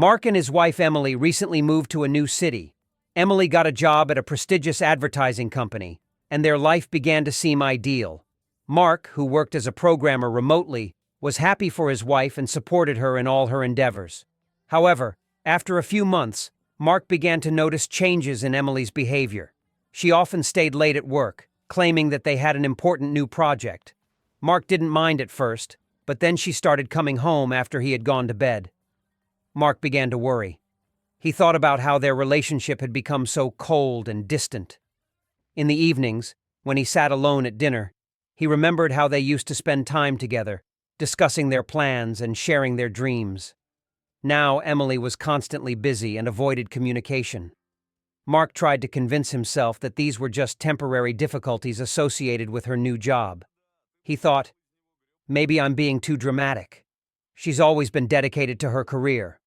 Mark and his wife Emily recently moved to a new city. Emily got a job at a prestigious advertising company, and their life began to seem ideal. Mark, who worked as a programmer remotely, was happy for his wife and supported her in all her endeavors. However, after a few months, Mark began to notice changes in Emily's behavior. She often stayed late at work, claiming that they had an important new project. Mark didn't mind at first, but then she started coming home after he had gone to bed. Mark began to worry. He thought about how their relationship had become so cold and distant. In the evenings, when he sat alone at dinner, he remembered how they used to spend time together, discussing their plans and sharing their dreams. Now Emily was constantly busy and avoided communication. Mark tried to convince himself that these were just temporary difficulties associated with her new job. He thought, maybe I'm being too dramatic. She's always been dedicated to her career.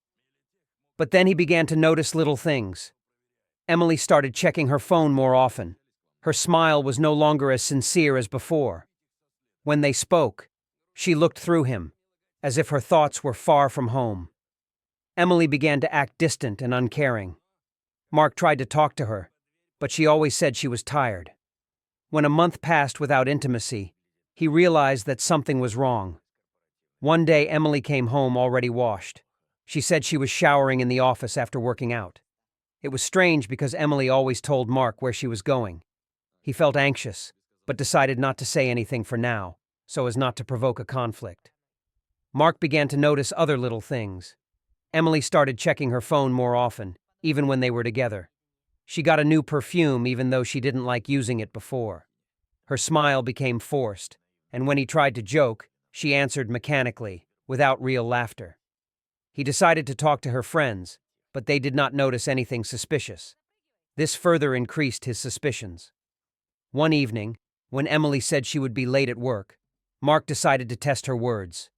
But then he began to notice little things. Emily started checking her phone more often. Her smile was no longer as sincere as before. When they spoke, she looked through him, as if her thoughts were far from home. Emily began to act distant and uncaring. Mark tried to talk to her, but she always said she was tired. When a month passed without intimacy, he realized that something was wrong. One day Emily came home already washed. She said she was showering in the office after working out. It was strange because Emily always told Mark where she was going. He felt anxious, but decided not to say anything for now, so as not to provoke a conflict. Mark began to notice other little things. Emily started checking her phone more often, even when they were together. She got a new perfume even though she didn't like using it before. Her smile became forced, and when he tried to joke, she answered mechanically, without real laughter. He decided to talk to her friends, but they did not notice anything suspicious. This further increased his suspicions. One evening, when Emily said she would be late at work, Mark decided to test her words.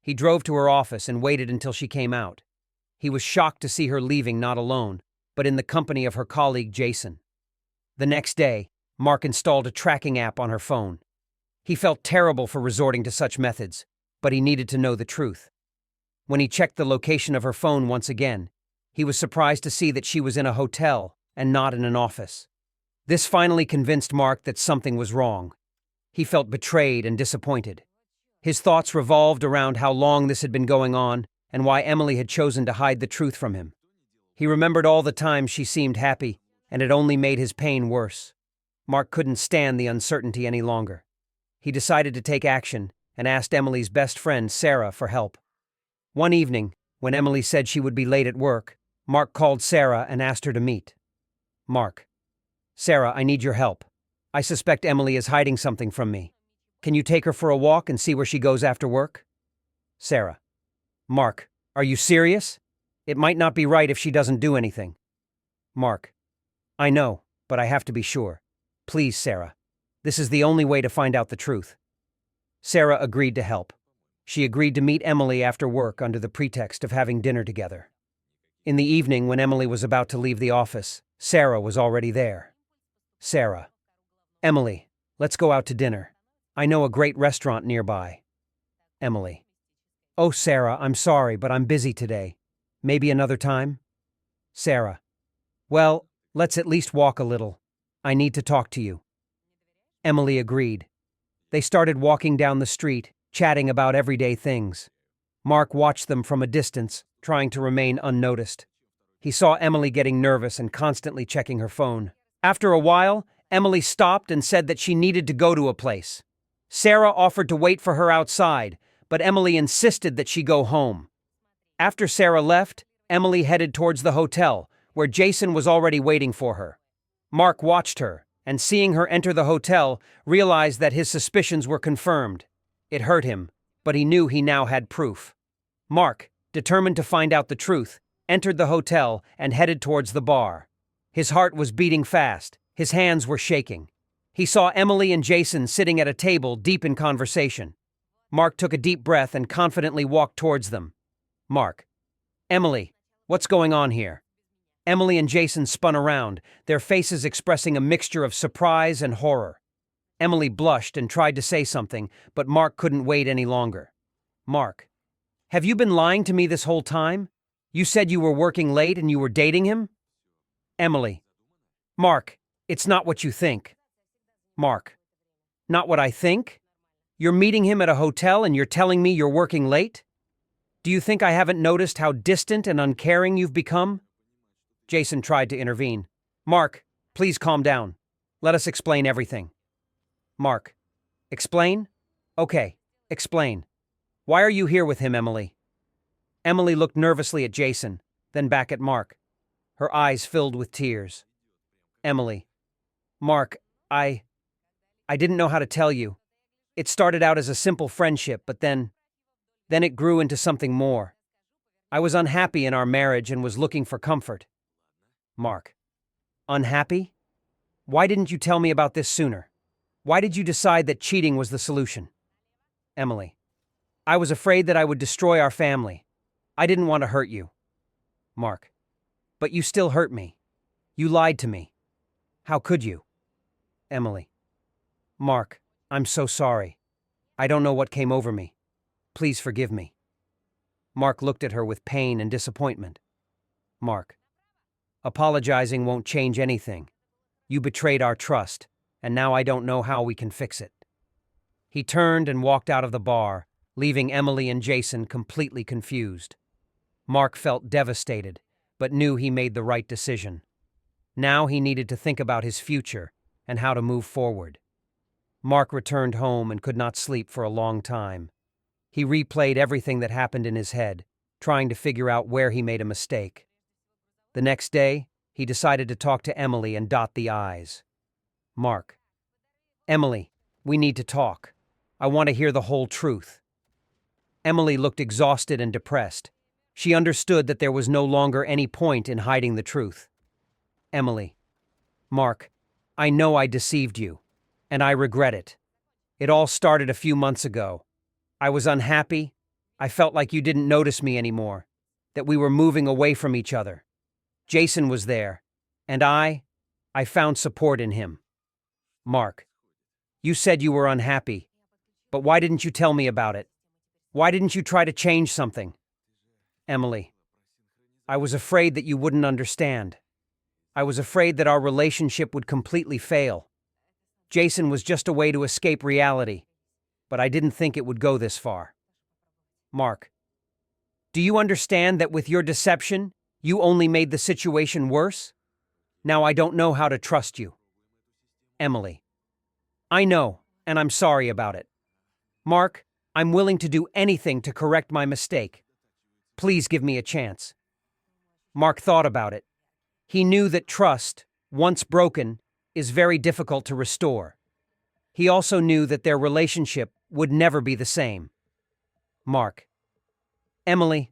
He drove to her office and waited until she came out. He was shocked to see her leaving not alone, but in the company of her colleague Jason. The next day, Mark installed a tracking app on her phone. He felt terrible for resorting to such methods, but he needed to know the truth. When he checked the location of her phone once again, he was surprised to see that she was in a hotel and not in an office. This finally convinced Mark that something was wrong. He felt betrayed and disappointed. His thoughts revolved around how long this had been going on and why Emily had chosen to hide the truth from him. He remembered all the times she seemed happy, and it only made his pain worse. Mark couldn't stand the uncertainty any longer. He decided to take action and asked Emily's best friend, Sarah, for help. One evening, when Emily said she would be late at work, Mark called Sarah and asked her to meet. Mark: Sarah, I need your help. I suspect Emily is hiding something from me. Can you take her for a walk and see where she goes after work? Sarah: Mark, are you serious? It might not be right if she doesn't do anything. Mark: I know, but I have to be sure. Please, Sarah. This is the only way to find out the truth. Sarah agreed to help. She agreed to meet Emily after work under the pretext of having dinner together. In the evening, when Emily was about to leave the office, Sarah was already there. Sarah: Emily, let's go out to dinner. I know a great restaurant nearby. Emily: Oh, Sarah, I'm sorry, but I'm busy today. Maybe another time? Sarah: Well, let's at least walk a little. I need to talk to you. Emily agreed. They started walking down the street, chatting about everyday things. Mark watched them from a distance, trying to remain unnoticed. He saw Emily getting nervous and constantly checking her phone. After a while, Emily stopped and said that she needed to go to a place. Sarah offered to wait for her outside, but Emily insisted that she go home. After Sarah left, Emily headed towards the hotel, where Jason was already waiting for her. Mark watched her, and seeing her enter the hotel, realized that his suspicions were confirmed. It hurt him, but he knew he now had proof. Mark, determined to find out the truth, entered the hotel and headed towards the bar. His heart was beating fast, his hands were shaking. He saw Emily and Jason sitting at a table deep in conversation. Mark took a deep breath and confidently walked towards them. Mark: Emily, what's going on here? Emily and Jason spun around, their faces expressing a mixture of surprise and horror. Emily blushed and tried to say something, but Mark couldn't wait any longer. Mark: Have you been lying to me this whole time? You said you were working late and you were dating him? Emily. Mark, it's not what you think. Mark. Not what I think? You're meeting him at a hotel and you're telling me you're working late? Do you think I haven't noticed how distant and uncaring you've become? Jason tried to intervene. Mark, please calm down. Let us explain everything. Mark. Explain? Okay, explain. Why are you here with him, Emily? Emily looked nervously at Jason, then back at Mark. Her eyes filled with tears. Emily. Mark, I didn't know how to tell you. It started out as a simple friendship, but then it grew into something more. I was unhappy in our marriage and was looking for comfort. Mark. Unhappy? Why didn't you tell me about this sooner? Why did you decide that cheating was the solution? Emily. I was afraid that I would destroy our family. I didn't want to hurt you. Mark. But you still hurt me. You lied to me. How could you? Emily. Mark, I'm so sorry. I don't know what came over me. Please forgive me. Mark looked at her with pain and disappointment. Mark. Apologizing won't change anything. You betrayed our trust, and now I don't know how we can fix it. He turned and walked out of the bar, leaving Emily and Jason completely confused. Mark felt devastated, but knew he made the right decision. Now he needed to think about his future and how to move forward. Mark returned home and could not sleep for a long time. He replayed everything that happened in his head, trying to figure out where he made a mistake. The next day, he decided to talk to Emily and dot the I's. Mark. Emily, we need to talk. I want to hear the whole truth. Emily looked exhausted and depressed. She understood that there was no longer any point in hiding the truth. Emily. Mark, I know I deceived you, and I regret it. It all started a few months ago. I was unhappy. I felt like you didn't notice me anymore, that we were moving away from each other. Jason was there, and I found support in him. Mark. You said you were unhappy, but why didn't you tell me about it? Why didn't you try to change something? Emily. I was afraid that you wouldn't understand. I was afraid that our relationship would completely fail. Jason was just a way to escape reality, but I didn't think it would go this far. Mark. Do you understand that with your deception, you only made the situation worse? Now I don't know how to trust you. Emily. I know, and I'm sorry about it. Mark, I'm willing to do anything to correct my mistake. Please give me a chance. Mark thought about it. He knew that trust, once broken, is very difficult to restore. He also knew that their relationship would never be the same. Mark. Emily,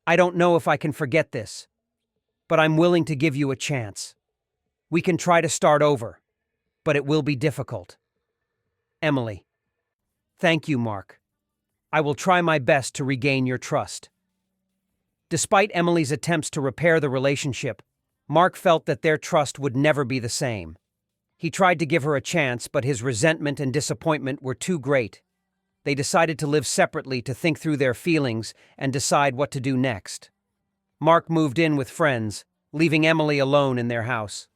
I don't know if I can forget this, but I'm willing to give you a chance. We can try to start over, but it will be difficult. Emily. Thank you, Mark. I will try my best to regain your trust. Despite Emily's attempts to repair the relationship, Mark felt that their trust would never be the same. He tried to give her a chance, but his resentment and disappointment were too great. They decided to live separately to think through their feelings and decide what to do next. Mark moved in with friends, leaving Emily alone in their house.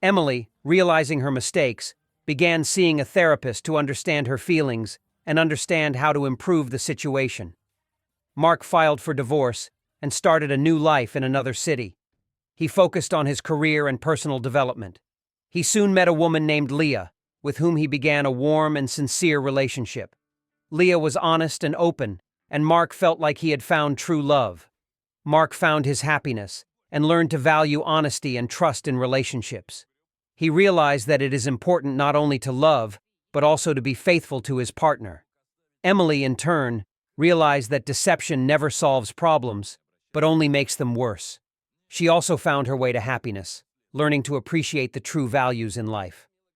Emily, realizing her mistakes, began seeing a therapist to understand her feelings and understand how to improve the situation. Mark filed for divorce and started a new life in another city. He focused on his career and personal development. He soon met a woman named Leah, with whom he began a warm and sincere relationship. Leah was honest and open, and Mark felt like he had found true love. Mark found his happiness and learned to value honesty and trust in relationships. He realized that it is important not only to love, but also to be faithful to his partner. Emily, in turn, realized that deception never solves problems, but only makes them worse. She also found her way to happiness, learning to appreciate the true values in life.